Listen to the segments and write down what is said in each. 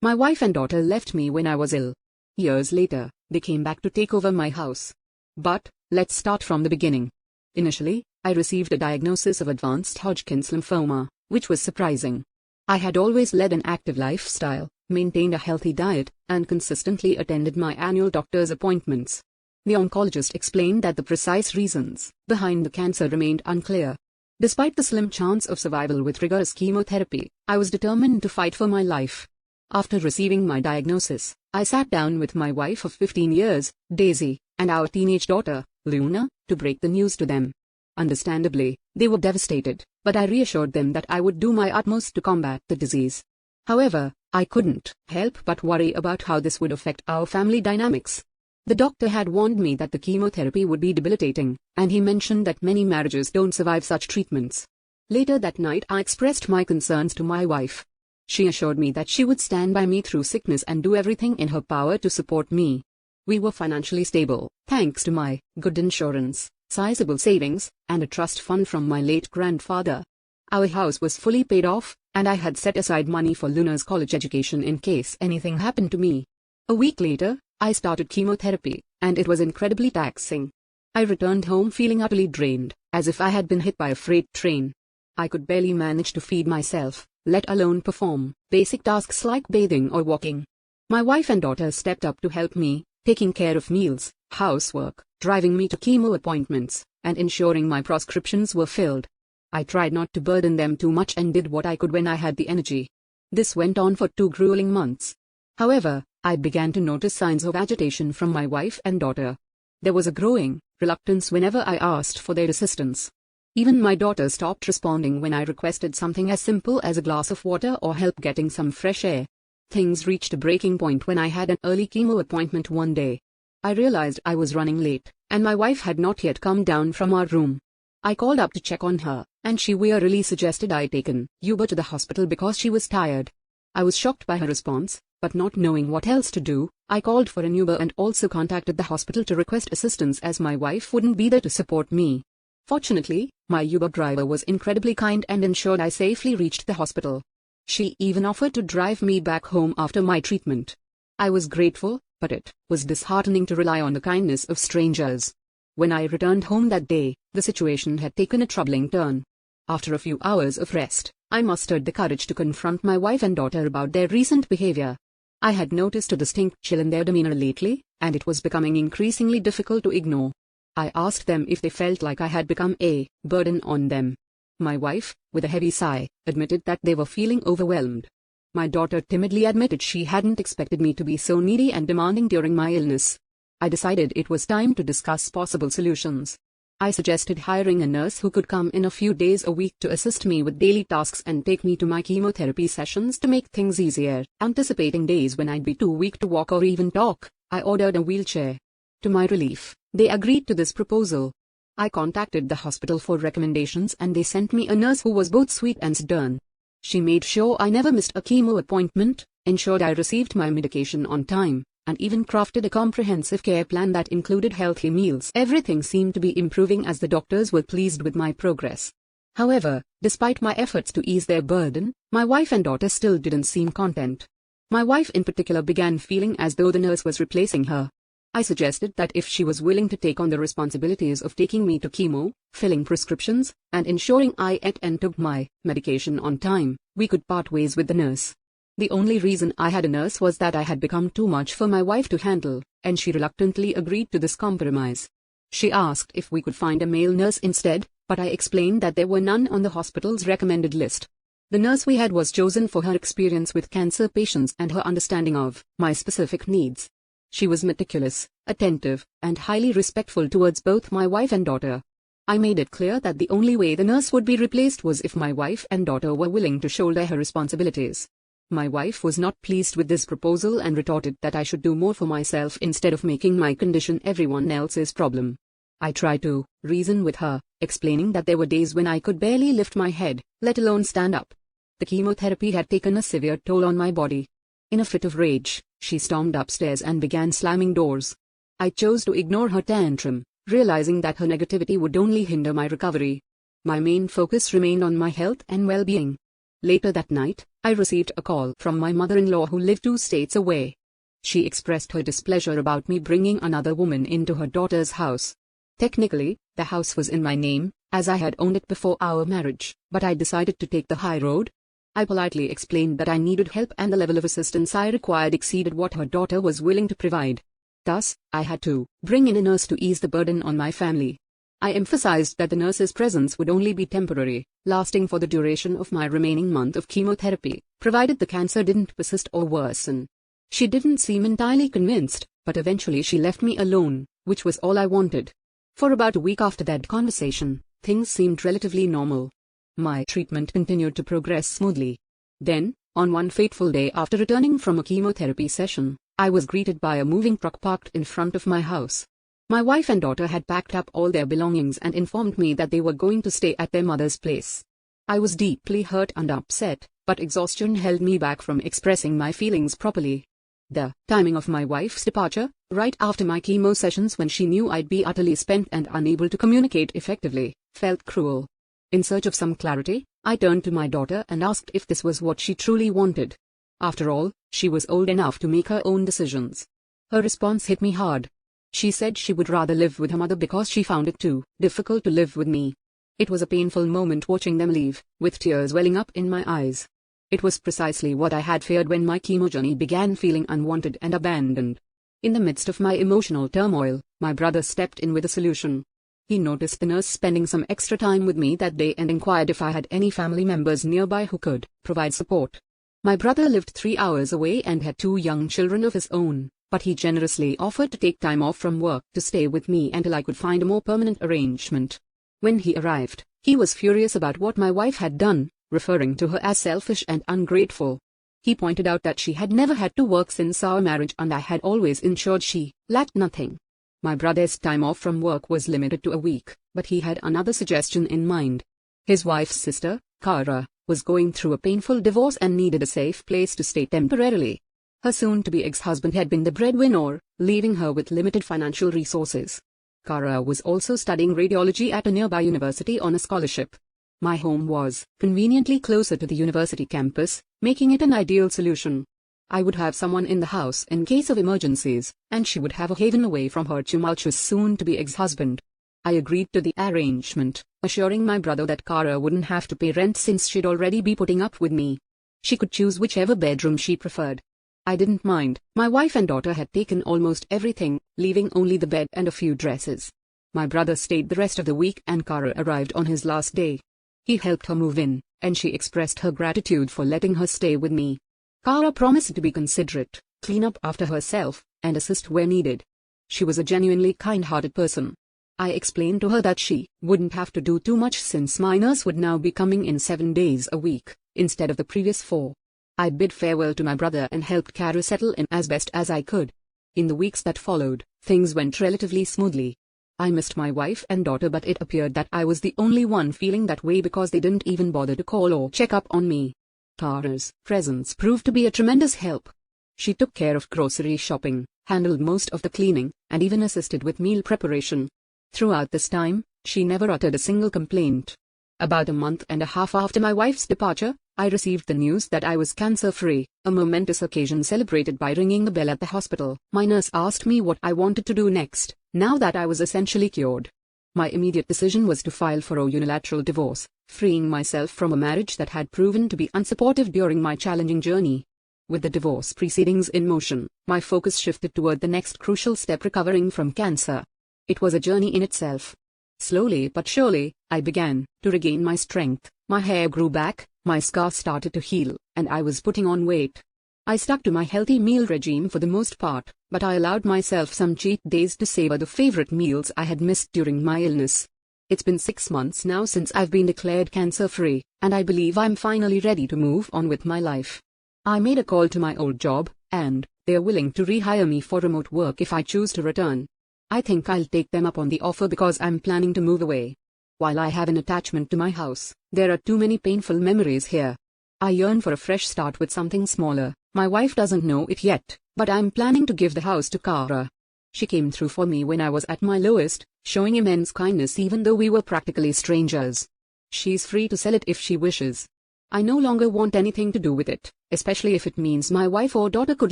My wife and daughter left me when I was ill. Years later, they came back to take over my house. But, let's start from the beginning. Initially, I received a diagnosis of advanced Hodgkin's lymphoma, which was surprising. I had always led an active lifestyle, maintained a healthy diet, and consistently attended my annual doctor's appointments. The oncologist explained that the precise reasons behind the cancer remained unclear. Despite the slim chance of survival with rigorous chemotherapy, I was determined to fight for my life. After receiving my diagnosis, I sat down with my wife of 15 years, Daisy, and our teenage daughter, Luna, to break the news to them. Understandably, they were devastated, but I reassured them that I would do my utmost to combat the disease. However, I couldn't help but worry about how this would affect our family dynamics. The doctor had warned me that the chemotherapy would be debilitating, and he mentioned that many marriages don't survive such treatments. Later that night, I expressed my concerns to my wife. She assured me that she would stand by me through sickness and do everything in her power to support me. We were financially stable, thanks to my good insurance, sizable savings, and a trust fund from my late grandfather. Our house was fully paid off, and I had set aside money for Luna's college education in case anything happened to me. A week later, I started chemotherapy, and it was incredibly taxing. I returned home feeling utterly drained, as if I had been hit by a freight train. I could barely manage to feed myself, let alone perform basic tasks like bathing or walking. My wife and daughter stepped up to help me, taking care of meals, housework, driving me to chemo appointments, and ensuring my prescriptions were filled. I tried not to burden them too much and did what I could when I had the energy. This went on for 2 grueling months. However, I began to notice signs of agitation from my wife and daughter. There was a growing reluctance whenever I asked for their assistance. Even my daughter stopped responding when I requested something as simple as a glass of water or help getting some fresh air. Things reached a breaking point when I had an early chemo appointment one day. I realized I was running late, and my wife had not yet come down from our room. I called up to check on her, and she wearily suggested I take an Uber to the hospital because she was tired. I was shocked by her response, but not knowing what else to do, I called for an Uber and also contacted the hospital to request assistance as my wife wouldn't be there to support me. Fortunately, my Uber driver was incredibly kind and ensured I safely reached the hospital. She even offered to drive me back home after my treatment. I was grateful, but it was disheartening to rely on the kindness of strangers. When I returned home that day, the situation had taken a troubling turn. After a few hours of rest, I mustered the courage to confront my wife and daughter about their recent behavior. I had noticed a distinct chill in their demeanor lately, and it was becoming increasingly difficult to ignore. I asked them if they felt like I had become a burden on them. My wife, with a heavy sigh, admitted that they were feeling overwhelmed. My daughter timidly admitted she hadn't expected me to be so needy and demanding during my illness. I decided it was time to discuss possible solutions. I suggested hiring a nurse who could come in a few days a week to assist me with daily tasks and take me to my chemotherapy sessions to make things easier. Anticipating days when I'd be too weak to walk or even talk, I ordered a wheelchair. To my relief, they agreed to this proposal. I contacted the hospital for recommendations and they sent me a nurse who was both sweet and stern. She made sure I never missed a chemo appointment, ensured I received my medication on time, and even crafted a comprehensive care plan that included healthy meals. Everything seemed to be improving as the doctors were pleased with my progress. However, despite my efforts to ease their burden, my wife and daughter still didn't seem content. My wife in particular began feeling as though the nurse was replacing her. I suggested that if she was willing to take on the responsibilities of taking me to chemo, filling prescriptions, and ensuring I ate and took my medication on time, we could part ways with the nurse. The only reason I had a nurse was that I had become too much for my wife to handle, and she reluctantly agreed to this compromise. She asked if we could find a male nurse instead, but I explained that there were none on the hospital's recommended list. The nurse we had was chosen for her experience with cancer patients and her understanding of my specific needs. She was meticulous, attentive, and highly respectful towards both my wife and daughter. I made it clear that the only way the nurse would be replaced was if my wife and daughter were willing to shoulder her responsibilities. My wife was not pleased with this proposal and retorted that I should do more for myself instead of making my condition everyone else's problem. I tried to reason with her, explaining that there were days when I could barely lift my head, let alone stand up. The chemotherapy had taken a severe toll on my body. In a fit of rage, she stormed upstairs and began slamming doors. I chose to ignore her tantrum, realizing that her negativity would only hinder my recovery. My main focus remained on my health and well-being. Later that night, I received a call from my mother-in-law who lived 2 states away. She expressed her displeasure about me bringing another woman into her daughter's house. Technically, the house was in my name, as I had owned it before our marriage, but I decided to take the high road. I politely explained that I needed help and the level of assistance I required exceeded what her daughter was willing to provide. Thus, I had to bring in a nurse to ease the burden on my family. I emphasized that the nurse's presence would only be temporary, lasting for the duration of my remaining month of chemotherapy, provided the cancer didn't persist or worsen. She didn't seem entirely convinced, but eventually she left me alone, which was all I wanted. For about a week after that conversation, things seemed relatively normal. My treatment continued to progress smoothly. Then, on one fateful day after returning from a chemotherapy session, I was greeted by a moving truck parked in front of my house. My wife and daughter had packed up all their belongings and informed me that they were going to stay at their mother's place. I was deeply hurt and upset, but exhaustion held me back from expressing my feelings properly. The timing of my wife's departure, right after my chemo sessions when she knew I'd be utterly spent and unable to communicate effectively, felt cruel. In search of some clarity, I turned to my daughter and asked if this was what she truly wanted. After all, she was old enough to make her own decisions. Her response hit me hard. She said she would rather live with her mother because she found it too difficult to live with me. It was a painful moment watching them leave, with tears welling up in my eyes. It was precisely what I had feared when my chemo journey began, feeling unwanted and abandoned. In the midst of my emotional turmoil, my brother stepped in with a solution. He noticed the nurse spending some extra time with me that day and inquired if I had any family members nearby who could provide support. My brother lived 3 hours away and had 2 young children of his own, but he generously offered to take time off from work to stay with me until I could find a more permanent arrangement. When he arrived, he was furious about what my wife had done, referring to her as selfish and ungrateful. He pointed out that she had never had to work since our marriage and I had always ensured she lacked nothing. My brother's time off from work was limited to a week, but he had another suggestion in mind. His wife's sister, Kara, was going through a painful divorce and needed a safe place to stay temporarily. Her soon-to-be ex-husband had been the breadwinner, leaving her with limited financial resources. Kara was also studying radiology at a nearby university on a scholarship. My home was conveniently closer to the university campus, making it an ideal solution. I would have someone in the house in case of emergencies, and she would have a haven away from her tumultuous soon-to-be ex-husband. I agreed to the arrangement, assuring my brother that Kara wouldn't have to pay rent since she'd already be putting up with me. She could choose whichever bedroom she preferred. I didn't mind. My wife and daughter had taken almost everything, leaving only the bed and a few dresses. My brother stayed the rest of the week and Kara arrived on his last day. He helped her move in, and she expressed her gratitude for letting her stay with me. Kara promised to be considerate, clean up after herself, and assist where needed. She was a genuinely kind-hearted person. I explained to her that she wouldn't have to do too much since my nurse would now be coming in 7 days a week, instead of the previous 4. I bid farewell to my brother and helped Kara settle in as best as I could. In the weeks that followed, things went relatively smoothly. I missed my wife and daughter, but it appeared that I was the only one feeling that way because they didn't even bother to call or check up on me. Kara's presence proved to be a tremendous help. She took care of grocery shopping, handled most of the cleaning, and even assisted with meal preparation. Throughout this time, she never uttered a single complaint. About a month and a half after my wife's departure, I received the news that I was cancer-free, a momentous occasion celebrated by ringing the bell at the hospital. My nurse asked me what I wanted to do next, now that I was essentially cured. My immediate decision was to file for a unilateral divorce, freeing myself from a marriage that had proven to be unsupportive during my challenging journey. With the divorce proceedings in motion, my focus shifted toward the next crucial step: recovering from cancer. It was a journey in itself. Slowly but surely, I began to regain my strength, my hair grew back, my scars started to heal, and I was putting on weight. I stuck to my healthy meal regime for the most part, but I allowed myself some cheat days to savor the favorite meals I had missed during my illness. It's been 6 months now since I've been declared cancer-free, and I believe I'm finally ready to move on with my life. I made a call to my old job, and they're willing to rehire me for remote work if I choose to return. I think I'll take them up on the offer because I'm planning to move away. While I have an attachment to my house, there are too many painful memories here. I yearn for a fresh start with something smaller. My wife doesn't know it yet, but I'm planning to give the house to Kara. She came through for me when I was at my lowest, showing immense kindness even though we were practically strangers. She's free to sell it if she wishes. I no longer want anything to do with it, especially if it means my wife or daughter could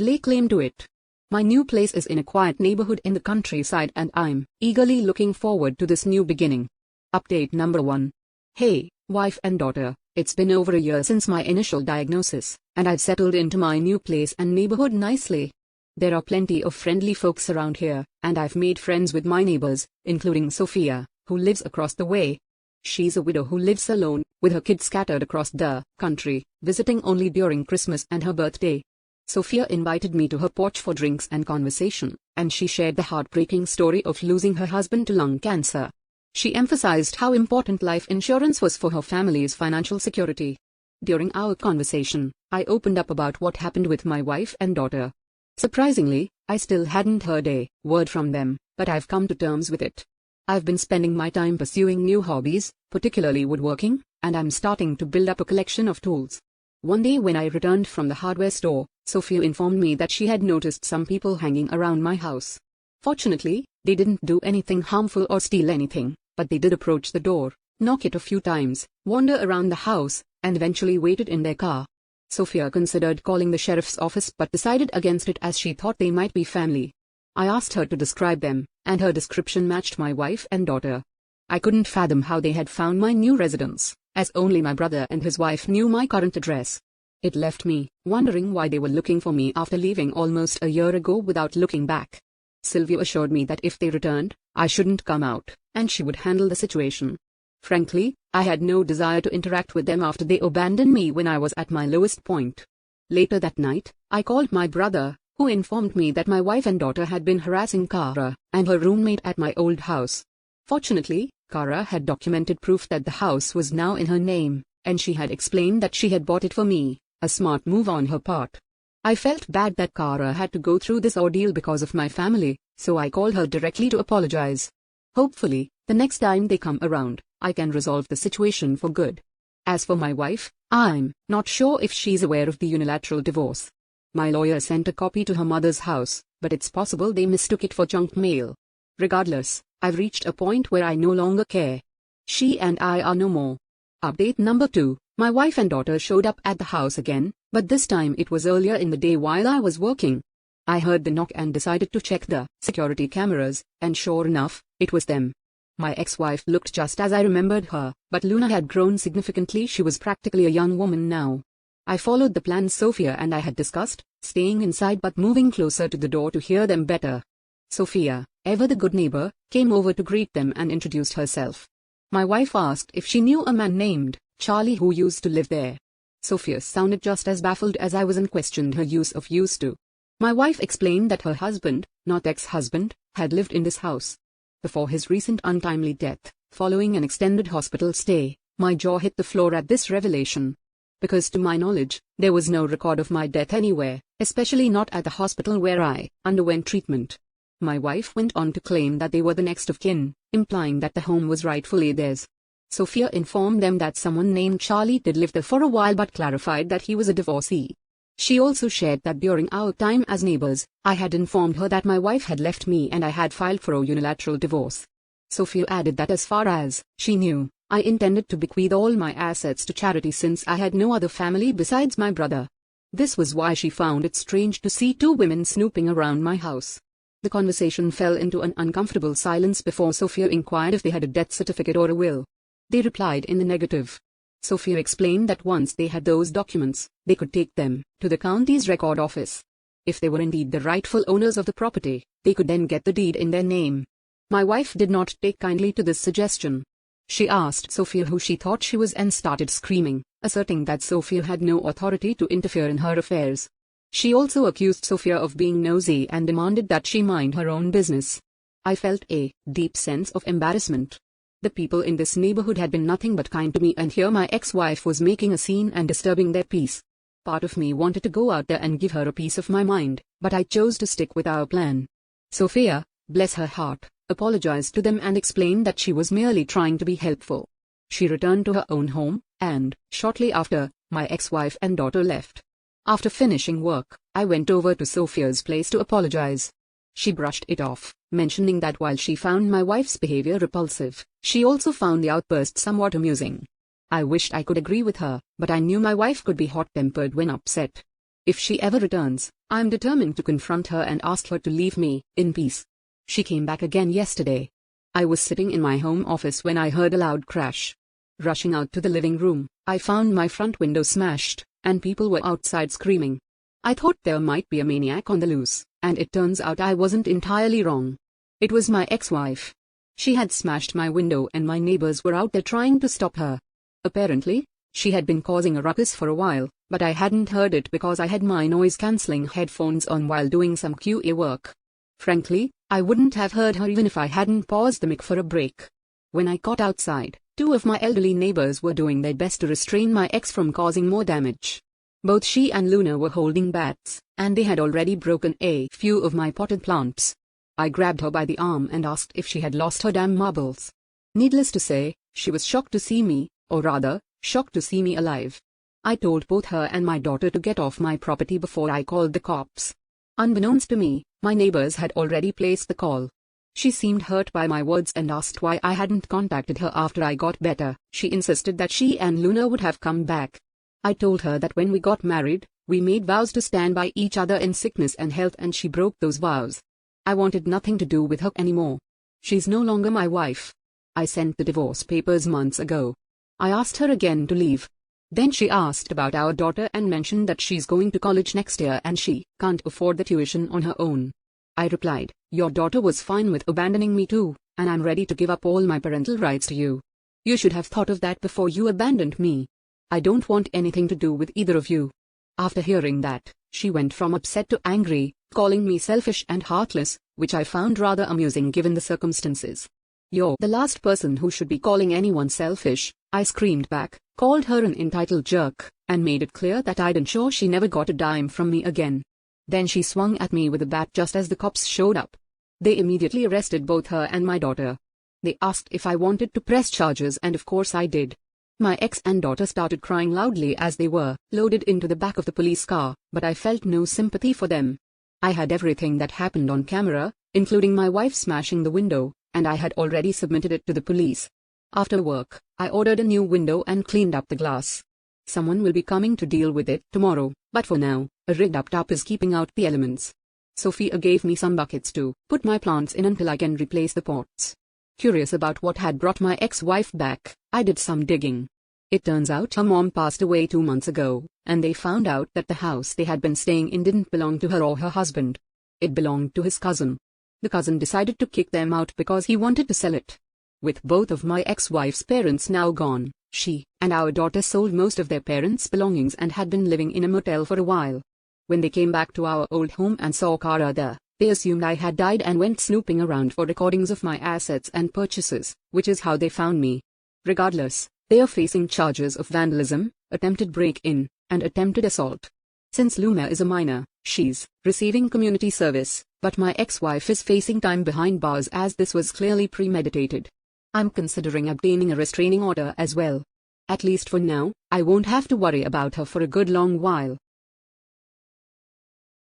lay claim to it. My new place is in a quiet neighborhood in the countryside and I'm eagerly looking forward to this new beginning. Update number 1. Hey, wife and daughter, it's been over a year since my initial diagnosis, and I've settled into my new place and neighborhood nicely. There are plenty of friendly folks around here, and I've made friends with my neighbors, including Sophia, who lives across the way. She's a widow who lives alone, with her kids scattered across the country, visiting only during Christmas and her birthday. Sophia invited me to her porch for drinks and conversation, and she shared the heartbreaking story of losing her husband to lung cancer. She emphasized how important life insurance was for her family's financial security. During our conversation, I opened up about what happened with my wife and daughter. Surprisingly, I still hadn't heard a word from them, but I've come to terms with it. I've been spending my time pursuing new hobbies, particularly woodworking, and I'm starting to build up a collection of tools. One day when I returned from the hardware store, Sophia informed me that she had noticed some people hanging around my house. Fortunately, they didn't do anything harmful or steal anything, but they did approach the door, knock it a few times, wander around the house, and eventually waited in their car. Sophia considered calling the sheriff's office but decided against it as she thought they might be family. I asked her to describe them, and her description matched my wife and daughter. I couldn't fathom how they had found my new residence, as only my brother and his wife knew my current address. It left me wondering why they were looking for me after leaving almost a year ago without looking back. Sylvia assured me that if they returned, I shouldn't come out, and she would handle the situation. Frankly, I had no desire to interact with them after they abandoned me when I was at my lowest point. Later that night, I called my brother, who informed me that my wife and daughter had been harassing Kara and her roommate at my old house. Fortunately, Kara had documented proof that the house was now in her name, and she had explained that she had bought it for me, a smart move on her part. I felt bad that Kara had to go through this ordeal because of my family, so I called her directly to apologize. Hopefully, the next time they come around, I can resolve the situation for good. As for my wife, I'm not sure if she's aware of the unilateral divorce. My lawyer sent a copy to her mother's house, but it's possible they mistook it for junk mail. Regardless, I've reached a point where I no longer care. She and I are no more. Update number 2. My wife and daughter showed up at the house again, but this time it was earlier in the day while I was working. I heard the knock and decided to check the security cameras, and sure enough, it was them. My ex-wife looked just as I remembered her, but Luna had grown significantly. She was practically a young woman now. I followed the plans Sophia and I had discussed, staying inside but moving closer to the door to hear them better. Sophia, ever the good neighbor, came over to greet them and introduced herself. My wife asked if she knew a man named Charlie who used to live there. Sophia sounded just as baffled as I was and questioned her use of used to. My wife explained that her husband, not ex-husband, had lived in this house. Before his recent untimely death, following an extended hospital stay, my jaw hit the floor at this revelation. Because to my knowledge, there was no record of my death anywhere, especially not at the hospital where I underwent treatment. My wife went on to claim that they were the next of kin, implying that the home was rightfully theirs. Sophia informed them that someone named Charlie did live there for a while but clarified that he was a divorcee. She also shared that during our time as neighbors, I had informed her that my wife had left me and I had filed for a unilateral divorce. Sophia added that as far as she knew, I intended to bequeath all my assets to charity since I had no other family besides my brother. This was why she found it strange to see two women snooping around my house. The conversation fell into an uncomfortable silence before Sophia inquired if they had a death certificate or a will. They replied in the negative. Sophia explained that once they had those documents, they could take them to the county's record office. If they were indeed the rightful owners of the property, they could then get the deed in their name. My wife did not take kindly to this suggestion. She asked Sophia who she thought she was and started screaming, asserting that Sophia had no authority to interfere in her affairs. She also accused Sophia of being nosy and demanded that she mind her own business. I felt a deep sense of embarrassment. The people in this neighborhood had been nothing but kind to me, and here my ex-wife was making a scene and disturbing their peace. Part of me wanted to go out there and give her a piece of my mind, but I chose to stick with our plan. Sophia, bless her heart, apologized to them and explained that she was merely trying to be helpful. She returned to her own home, and, shortly after, my ex-wife and daughter left. After finishing work, I went over to Sophia's place to apologize. She brushed it off, mentioning that while she found my wife's behavior repulsive, she also found the outburst somewhat amusing. I wished I could agree with her, but I knew my wife could be hot-tempered when upset. If she ever returns, I'm determined to confront her and ask her to leave me in peace. She came back again yesterday. I was sitting in my home office when I heard a loud crash. Rushing out to the living room, I found my front window smashed, and people were outside screaming. I thought there might be a maniac on the loose, and it turns out I wasn't entirely wrong. It was my ex-wife. She had smashed my window and my neighbors were out there trying to stop her. Apparently, she had been causing a ruckus for a while, but I hadn't heard it because I had my noise-cancelling headphones on while doing some QA work. Frankly, I wouldn't have heard her even if I hadn't paused the mic for a break. When I got outside, two of my elderly neighbors were doing their best to restrain my ex from causing more damage. Both she and Luna were holding bats, and they had already broken a few of my potted plants. I grabbed her by the arm and asked if she had lost her damn marbles. Needless to say, she was shocked to see me, or rather, shocked to see me alive. I told both her and my daughter to get off my property before I called the cops. Unbeknownst to me, my neighbors had already placed the call. She seemed hurt by my words and asked why I hadn't contacted her after I got better. She insisted that she and Luna would have come back. I told her that when we got married, we made vows to stand by each other in sickness and health, and she broke those vows. I wanted nothing to do with her anymore. She's no longer my wife. I sent the divorce papers months ago. I asked her again to leave. Then she asked about our daughter and mentioned that she's going to college next year and she can't afford the tuition on her own. I replied, your daughter was fine with abandoning me too, and I'm ready to give up all my parental rights to you. You should have thought of that before you abandoned me. I don't want anything to do with either of you. After hearing that, she went from upset to angry, calling me selfish and heartless, which I found rather amusing given the circumstances. You're the last person who should be calling anyone selfish, I screamed back, called her an entitled jerk, and made it clear that I'd ensure she never got a dime from me again. Then she swung at me with a bat just as the cops showed up. They immediately arrested both her and my daughter. They asked if I wanted to press charges, and of course I did. My ex and daughter started crying loudly as they were loaded into the back of the police car, but I felt no sympathy for them. I had everything that happened on camera, including my wife smashing the window, and I had already submitted it to the police. After work, I ordered a new window and cleaned up the glass. Someone will be coming to deal with it tomorrow, but for now, a rigged-up tap is keeping out the elements. Sophia gave me some buckets to put my plants in until I can replace the pots. Curious about what had brought my ex-wife back, I did some digging. It turns out her mom passed away 2 months ago, and they found out that the house they had been staying in didn't belong to her or her husband. It belonged to his cousin. The cousin decided to kick them out because he wanted to sell it. With both of my ex-wife's parents now gone, she and our daughter sold most of their parents' belongings and had been living in a motel for a while. When they came back to our old home and saw Kara there, they assumed I had died and went snooping around for recordings of my assets and purchases, which is how they found me. Regardless, they are facing charges of vandalism, attempted break-in, and attempted assault. Since Luna is a minor, she's receiving community service, but my ex-wife is facing time behind bars as this was clearly premeditated. I'm considering obtaining a restraining order as well. At least for now, I won't have to worry about her for a good long while.